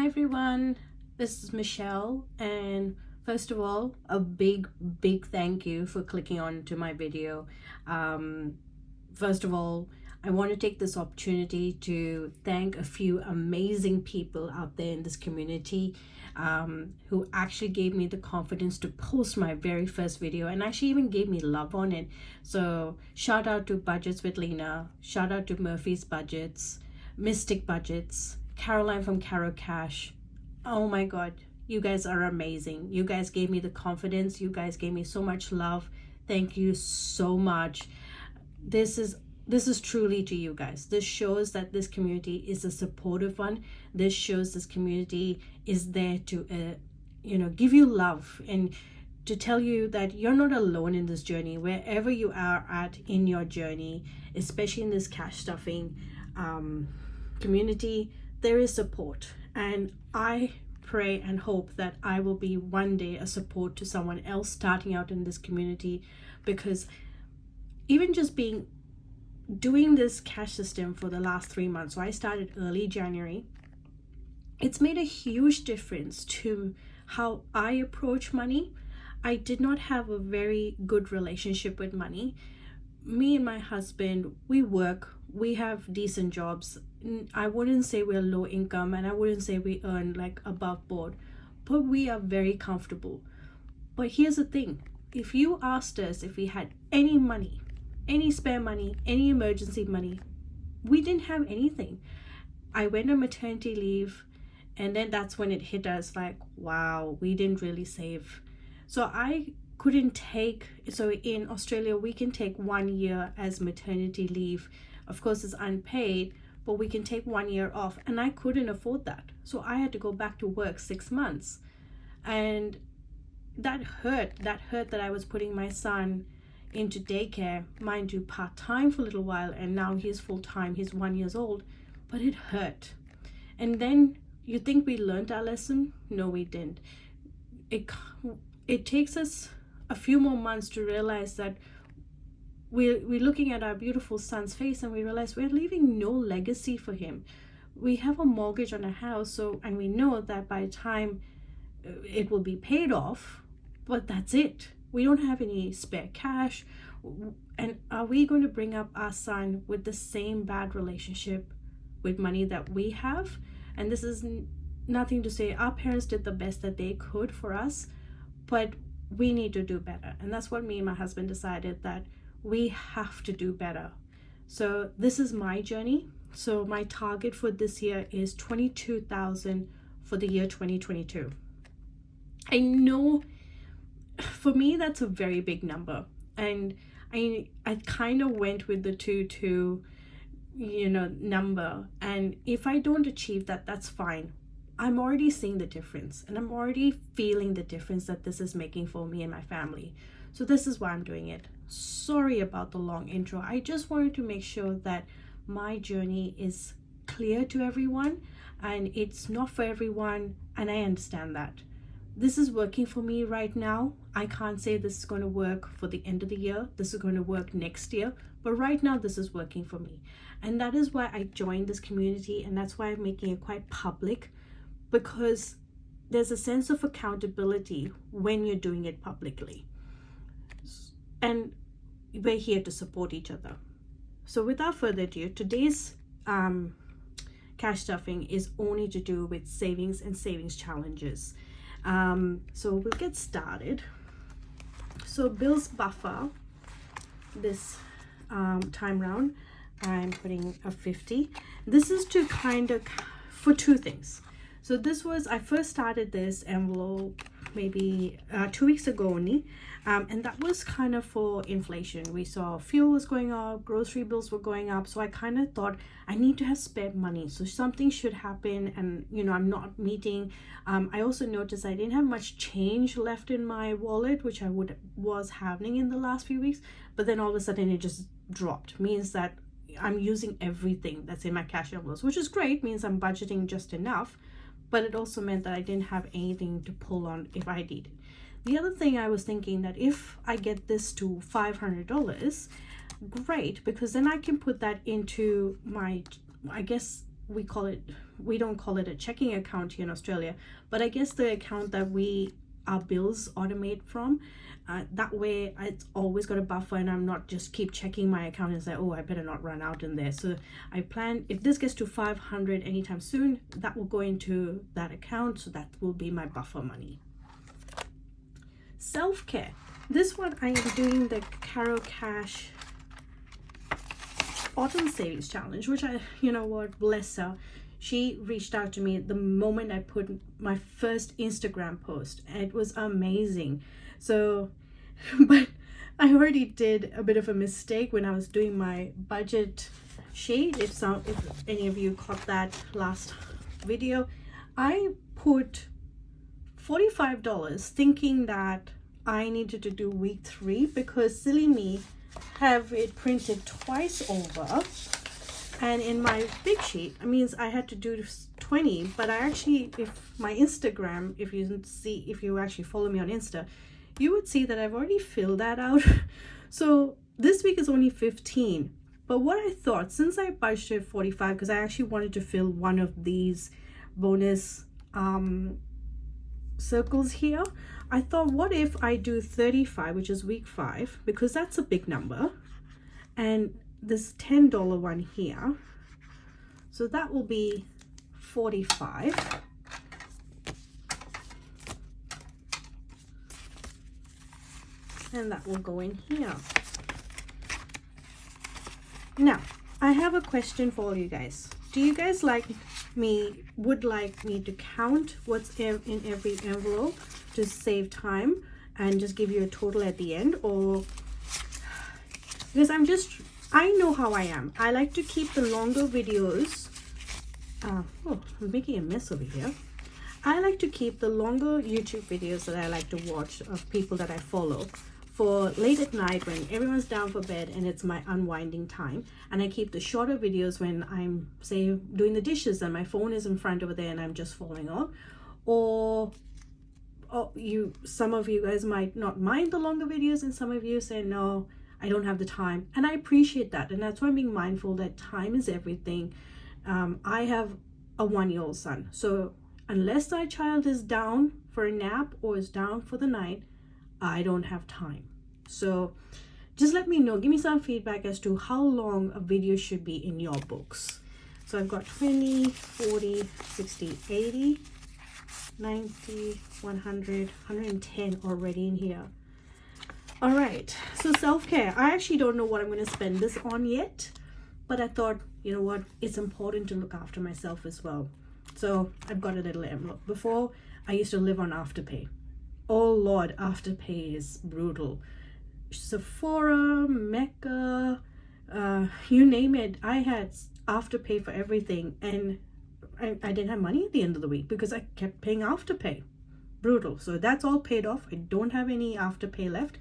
Hi everyone, this is Michelle, and first of all, a big thank you for clicking on to my video. First of all, I want to take this opportunity to thank a few amazing people out there in this community who actually gave me the confidence to post my very first video and actually even gave me love on it. So shout out to Budgets with Lena, shout out to Murphy's Budgets, Mystic Budgets, Caroline from Caro Cash. Oh my god, you guys are amazing. You guys gave me the confidence. You guys gave me so much love. Thank you so much. This is truly to you guys. This shows that this community is a supportive one. This shows this community is there to give you love and to tell you that you're not alone in this journey. Wherever you are at in your journey, especially in this cash stuffing community, there is support, and I pray and hope that I will be one day a support to someone else starting out in this community, because even just doing this cash system for the last 3 months, so I started early January, it's made a huge difference to how I approach money. I did not have a very good relationship with money. Me and my husband, we work, we have decent jobs. I wouldn't say we're low income, and I wouldn't say we earn like above board, but we are very comfortable. But here's the thing, if you asked us if we had any money, any spare money, any emergency money, we didn't have anything. I went on maternity leave, and then that's when it hit us like, wow, we didn't really save. So I couldn't take, so in Australia we can take 1 year as maternity leave. Of course it's unpaid, but we can take 1 year off, and I couldn't afford that. So I had to go back to work 6 months, and that hurt that I was putting my son into daycare, mind you, part-time for a little while, and now he's full-time. He's 1 year old, but it hurt. And then you think we learned our lesson? No, we didn't. It takes us a few more months to realize that we're looking at our beautiful son's face, and we realize we're leaving no legacy for him. We have a mortgage on a house, and we know that by the time it will be paid off, but that's it. We don't have any spare cash. And are we going to bring up our son with the same bad relationship with money that we have? And this is nothing to say our parents did the best that they could for us, but we need to do better. And that's what me and my husband decided, that we have to do better. So this is my journey. So my target for this year is 22,000 for the year 2022. I know for me that's a very big number, and I kind of went with the 2 number, and if I don't achieve that, that's fine. I'm already seeing the difference, and I'm already feeling the difference that this is making for me and my family. So this is why I'm doing it. Sorry about the long intro. I just wanted to make sure that my journey is clear to everyone, and it's not for everyone, and I understand that. This is working for me right now. I can't say this is going to work for the end of the year. This is going to work next year, but right now this is working for me. And that is why I joined this community, and that's why I'm making it quite public, because there's a sense of accountability when you're doing it publicly. And we're here to support each other. So without further ado, today's cash stuffing is only to do with savings and savings challenges. So we'll get started. So Bill's buffer, this time round, I'm putting a 50. This is to kind of, for two things. So this was, I first started this envelope maybe 2 weeks ago only, and that was kind of for inflation. We saw fuel was going up, grocery bills were going up, so I kind of thought I need to have spare money, so something should happen, and I'm not meeting. I also noticed I didn't have much change left in my wallet, which was happening in the last few weeks, but then all of a sudden it just dropped. Means that I'm using everything that's in my cash envelopes, which is great, means I'm budgeting just enough, but it also meant that I didn't have anything to pull on if I needed. The other thing, I was thinking that if I get this to $500, great, because then I can put that into my, I guess, we don't call it a checking account here in Australia, but I guess the account that our bills automate from. That way it's always got a buffer, and I'm not just keep checking my account and say, oh, I better not run out in there. So I plan, if this gets to 500 anytime soon, that will go into that account, so that will be my buffer money. Self-care. This one I am doing the Carol Cash Autumn Savings Challenge, which you know what, bless her. She reached out to me the moment I put my first Instagram post, and it was amazing. So, but I already did a bit of a mistake when I was doing my budget sheet. If any of you caught that last video, I put $45 thinking that I needed to do week 3, because silly me have it printed twice over. And in my big sheet, it means I had to do 20, but I actually, if my Instagram, if you actually follow me on Insta, you would see that I've already filled that out. So this week is only 15. But what I thought, since I budgeted 45, because I actually wanted to fill one of these bonus circles here, I thought, what if I do 35, which is week 5, because that's a big number, and this $10 one here, so that will be 45. And that will go in here. Now, I have a question for all you guys. Do you guys would like me to count what's in every envelope to save time and just give you a total at the end? Or, because I know how I am. I like to keep the longer videos. Oh, I'm making a mess over here. I like to keep the longer YouTube videos that I like to watch of people that I follow for late at night when everyone's down for bed and it's my unwinding time. And I keep the shorter videos when I'm, say, doing the dishes and my phone is in front over there and I'm just following on. Or some of you guys might not mind the longer videos, and some of you say, no, I don't have the time. And I appreciate that. And that's why I'm being mindful that time is everything. I have a 1-year-old son. So unless my child is down for a nap or is down for the night, I don't have time. So just let me know. Give me some feedback as to how long a video should be in your books. So I've got 20, 40, 60, 80, 90, 100, 110 already in here. All right, so self-care. I actually don't know what I'm going to spend this on yet, but I thought, you know what, it's important to look after myself as well. So I've got a little envelope. Before, I used to live on Afterpay. Oh Lord, Afterpay is brutal. Sephora, Mecca, you name it. I had Afterpay for everything, and I didn't have money at the end of the week because I kept paying Afterpay. Brutal. So that's all paid off. I don't have any Afterpay left.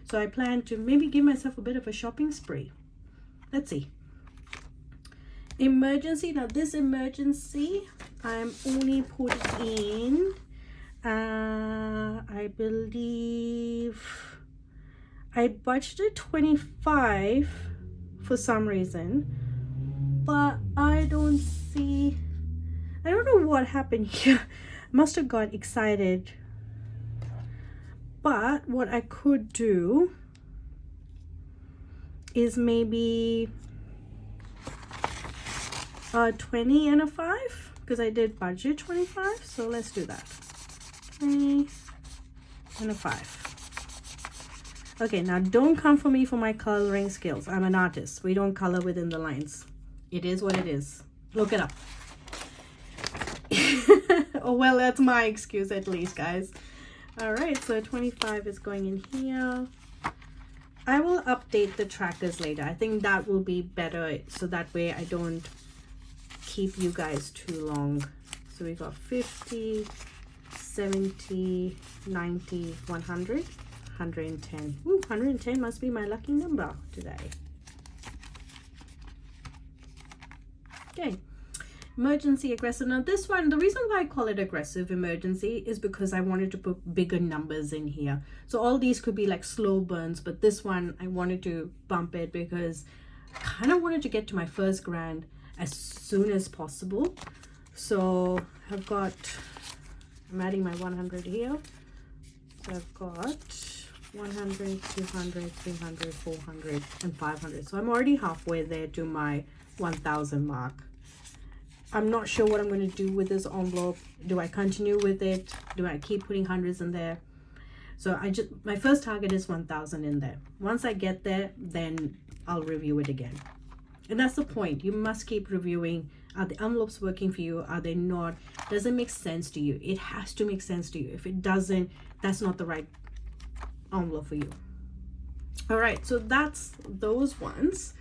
So I plan to maybe give myself a bit of a shopping spree. Let's see. Emergency. Now this emergency, I'm only putting in, I believe I budgeted 25 for some reason, but I don't know what happened here. Must have got excited. But what I could do is maybe a 20 and a 5, because I did budget 25. So let's do that. 20 and a 5. Okay, now don't come for me for my coloring skills. I'm an artist. We don't color within the lines. It is what it is. Look it up. Oh, well, that's my excuse at least, guys. All right, so 25 is going in here. I will update the trackers later. I think that will be better, so that way I don't keep you guys too long. So we got 50, 70, 90, 100, 110. Ooh, 110 must be my lucky number today. Okay. Emergency, aggressive. Now this one, the reason why I call it aggressive emergency is because I wanted to put bigger numbers in here. So all these could be like slow burns, but this one I wanted to bump it because I kind of wanted to get to my first grand as soon as possible. So I'm adding my 100 here. So I've got 100, 200, 300, 400, and 500. So I'm already halfway there to my 1000 mark. I'm not sure what I'm going to do with this envelope. Do I continue with it? Do I keep putting hundreds in there? So my first target is 1000 in there. Once I get there, then I'll review it again. And that's the point. You must keep reviewing. Are the envelopes working for you? Are they not? Does it make sense to you? It has to make sense to you. If it doesn't, that's not the right envelope for you. All right, so that's those ones.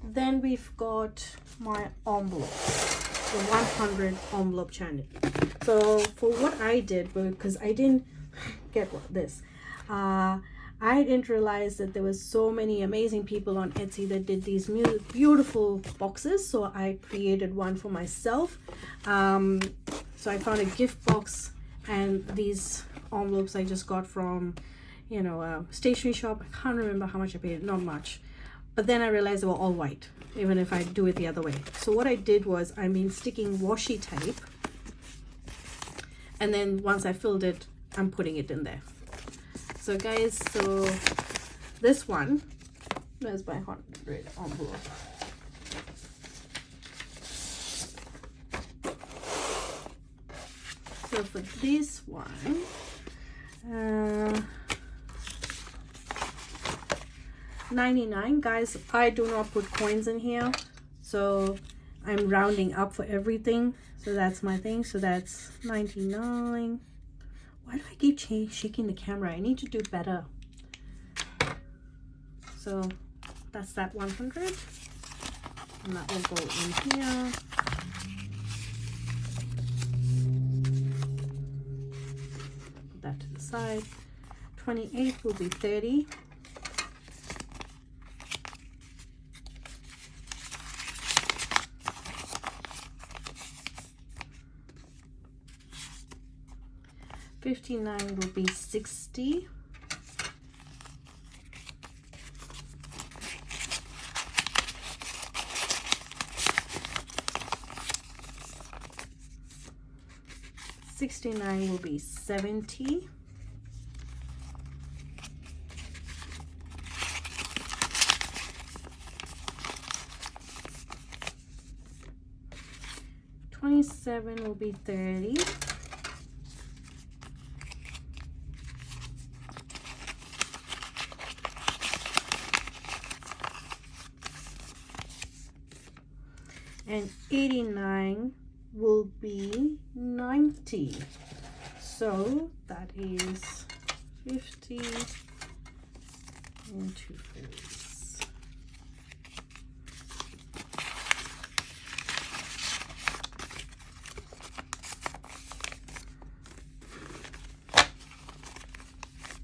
Then we've got my envelope, the 100 envelope challenge. So for what I did, because I didn't get this, I didn't realize that there was so many amazing people on Etsy that did these beautiful boxes. So I created one for myself. So I found a gift box, and these envelopes I just got from, a stationery shop. I can't remember how much I paid, not much. But then I realized they were all white, even if I do it the other way. So what I did was I've been sticking washi tape, and then once I filled it, I'm putting it in there. So guys, so this one, there's my 100 envelope. So for this one, 99. Guys, I do not put coins in here, so I'm rounding up for everything. So that's my thing. So that's 99. Why do I keep shaking the camera? I need to do better. So that's that 100, and that will go in here. Put that to the side. 28 will be 30. 59 will be 60. 69 will be 70. 27 will be 30. 89 will be 90. So that is 50 and 2 fours.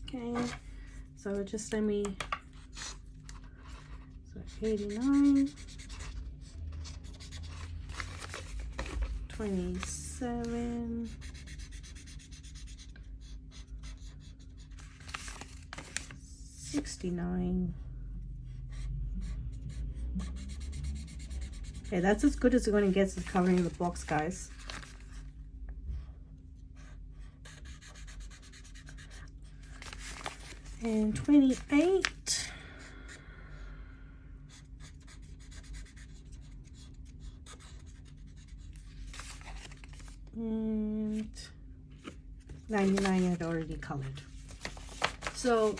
Okay, so just let me, so 89, 27, 69. Okay, that's as good as you're going to get with covering the box, guys. And 28. And 99 had already colored. So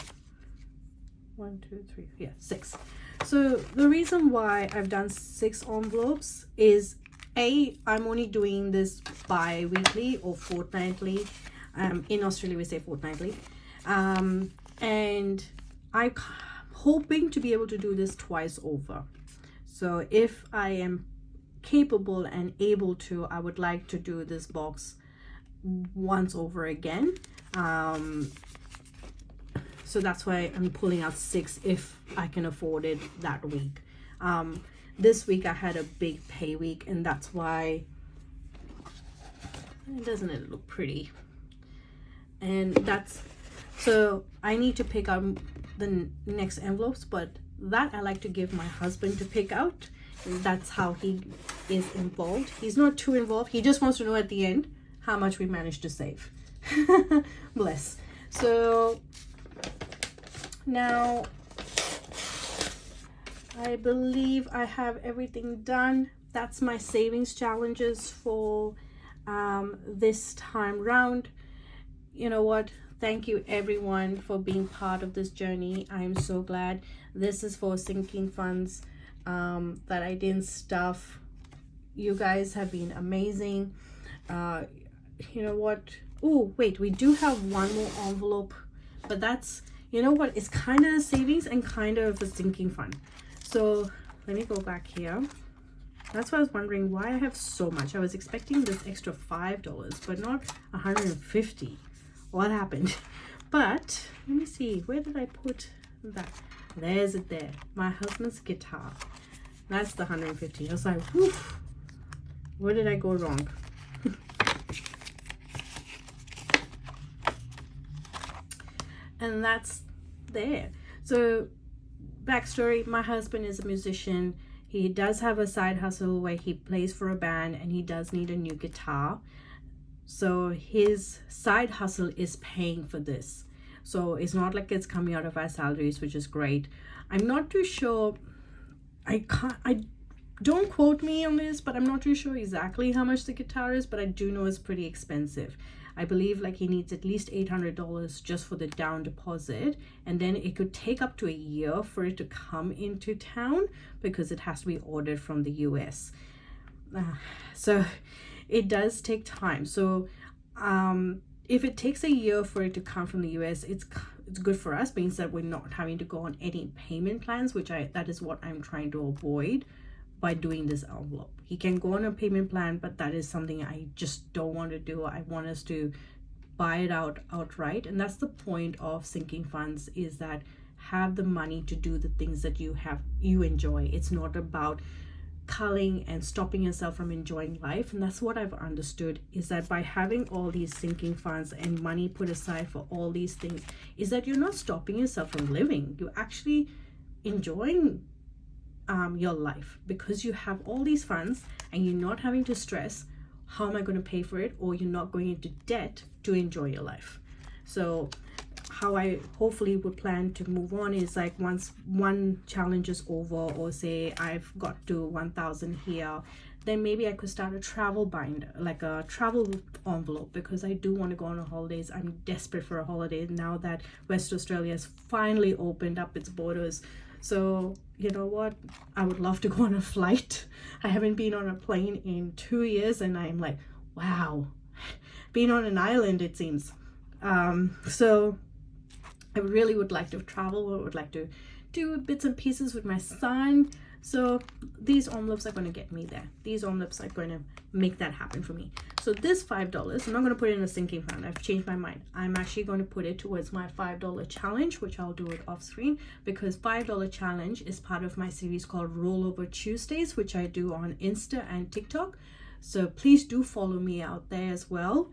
1, 2, 3, yeah, 6. So the reason why I've done 6 envelopes is I'm only doing this bi-weekly or fortnightly. In Australia we say fortnightly. And I'm hoping to be able to do this twice over. So if I am capable and able to, I would like to do this box once over again. So that's why I'm pulling out 6 if I can afford it that week. This week I had a big pay week, and that's why doesn't it look pretty? And that's, so I need to pick out the next envelopes, but that I like to give my husband to pick out. That's how he is involved. He's not too involved. He just wants to know at the end how much we managed to save. Bless. So now I believe I have everything done. That's my savings challenges for this time round. You know what? Thank you everyone for being part of this journey. I'm so glad. This is for sinking funds that I didn't stuff. You guys have been amazing. You know what? Oh, wait, we do have one more envelope, but that's, you know what? It's kind of a savings and kind of a sinking fund. So let me go back here. That's why I was wondering why I have so much. I was expecting this extra $5, but not 150. What happened? But let me see, where did I put that? There's it there. My husband's guitar. That's the 150. I was like, whew, where did I go wrong? And that's there. So backstory, my husband is a musician. He does have a side hustle where he plays for a band and he does need a new guitar. So his side hustle is paying for this. So it's not like it's coming out of our salaries, which is great. I'm not too sure. I don't quote me on this, but I'm not too sure exactly how much the guitar is, but I do know it's pretty expensive. I believe like he needs at least $800 just for the down deposit, and then it could take up to a year for it to come into town because it has to be ordered from the US. So it does take time. So if it takes a year for it to come from the US, it's good for us, means that we're not having to go on any payment plans, which that is what I'm trying to avoid by doing this envelope. He can go on a payment plan, but that is something I just don't want to do. I want us to buy it outright, and that's the point of sinking funds, is that have the money to do the things that you enjoy. It's not about culling and stopping yourself from enjoying life. And that's what I've understood, is that by having all these sinking funds and money put aside for all these things, is that you're not stopping yourself from living. You're actually enjoying your life, because you have all these funds and you're not having to stress, how am I going to pay for it? Or you're not going into debt to enjoy your life. So how I hopefully would plan to move on is like, once one challenge is over, or say I've got to 1,000 here, then maybe I could start a travel binder, like a travel envelope, because I do want to go on holidays. I'm desperate for a holiday now that West Australia has finally opened up its borders. So you know what, I would love to go on a flight. I haven't been on a plane in 2 years, and I'm like, wow, being on an island, it seems. So I really would like to travel. I would like to do bits and pieces with my son. So these envelopes are going to get me there. These envelopes are going to make that happen for me. So this $5, I'm not going to put it in a sinking fund. I've changed my mind. I'm actually going to put it towards my $5 challenge, which I'll do it off screen, because $5 challenge is part of my series called Rollover Tuesdays, which I do on Insta and TikTok. So please do follow me out there as well.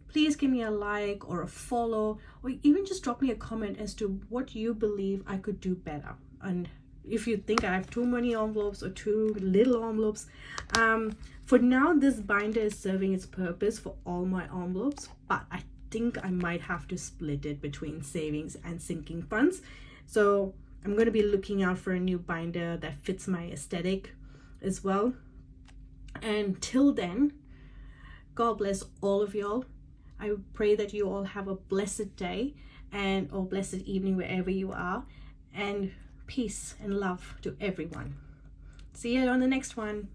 Please give me a like or a follow, or even just drop me a comment as to what you believe I could do better. And if you think I have too many envelopes or too little envelopes, for now this binder is serving its purpose for all my envelopes, but I think I might have to split it between savings and sinking funds. So I'm going to be looking out for a new binder that fits my aesthetic as well. And till then, God bless all of y'all. I pray that you all have a blessed day or blessed evening wherever you are, and peace and love to everyone. See you on the next one.